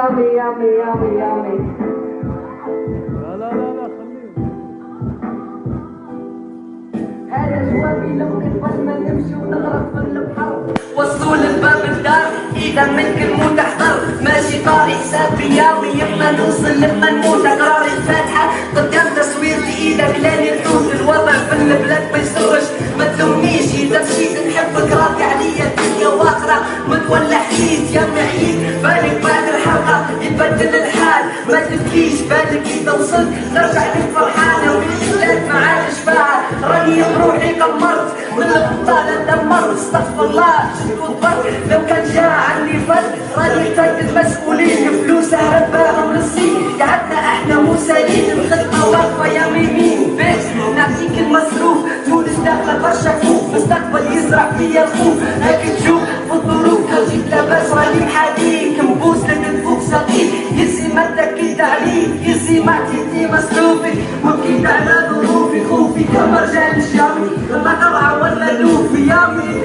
يامي يامي يامي يامي. لا لا لا لا خليه. هذا جوابي لو قبل ما نمشي ونغرق في البحر. وصلوا لباب الدار اذا منك نموت احضر. ماشي طاري حسابي ياوي اما نوصل لما نموت. اقرار الفاتحه قدام تصويرتي اذا كلاني نحوس. الوضع في البلاد ما يسرش ما تلومنيش اذا مشيت نحبك راضي عليا الدنيا واخره. ما تولى حييت يا معيد بالك بعد الحلقه يتبدل الحال. ما تبكيش بالك اذا وصلت نرجع لك فرحانه والبلاد ما عاد شفاعه. راني بروحي قمرت من البطاله دمرت. استغفر الله شفت وضبط لو كان جاء عني فرد. راني تايد المسؤولين فلوسها رباهم للصين. قعدنا احنا مسالين الخدمه واقفه يا ميمين. بيت نعطيك المصروف تونس داخله برشا كوف. مستقبل يزرع فيا الخوف هاك تشوف في الظروف. لو جيت لاباس راني محاديك نبوس لك نفوق سقيك. يزي ما اتكيت عليك يزي ما عطيتي مصروفك. وبكيت على ظروفي خوفي كما رجال الشامي. لما قرعه ولا لوفي يامي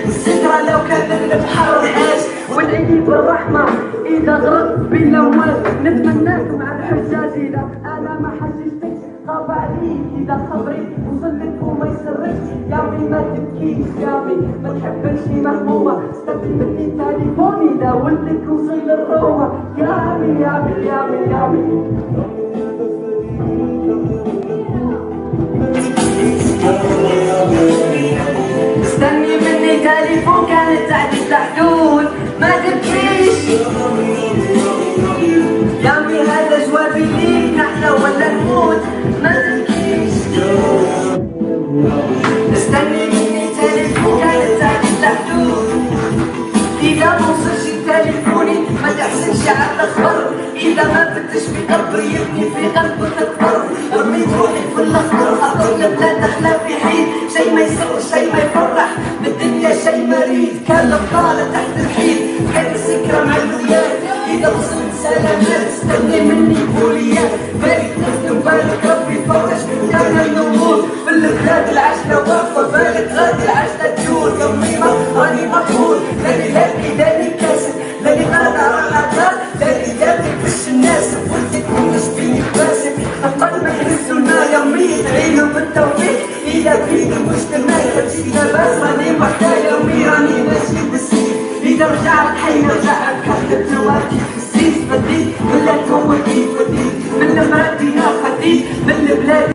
الذكرى لو كان البحر العاش. والعيد بالرحمه اذا غرقت بالاموال. نتمناكم على الحجاج اذا انا ما حججتك خاف عليك. اذا خبري وصلك وما يسرك يامي ما تبكيش يامي ما تحبش مهمومه. استقبل مني تليفوني اذا ولدك وصل للروما. يامي يامي يامي يامي. استني مني تليفون كانت تعدي الحدود. ما تبكيش يامي هذا جوابي ليك نحنا ولا نموت. ما تبكيش استني مني تليفون كانت تعدي الحدود. إذا ما وصلش تليفوني ما تحسنش على الأخبار. إذا ما فتش في قبري يبني في قلبك أكبر. رميت روحي في الأخضر أخضر البلاد داخلة في حيط. شي ما يسر شي ما يفرح بالدنيا شي مريض. كان الطالة تحت الحيط كانت السكرة مع الولاد. إذا وصلت سلامات استني مني بوليات. بالك تخدم بالك ربي يفرج كان النمور. في البلاد العجلة واقفة بالك غادي العجلة تجور. يومي ما راني مقهور لاني لاقي لاني كاسب لاني غادر على دار. لاني يابك باش الناس ولدك ومش فيني باسم. قلبك يهزونا يومي تعينوا بالتوفيق. إذا فيك المجتمع تجي لاباس راني وحدة يومي راني ماشي بالسيف. إذا رجعت حي رجعت كحلة نواتي في السيف. فديت ولا توكيت فديت من المراد دينا فديت من البلاد.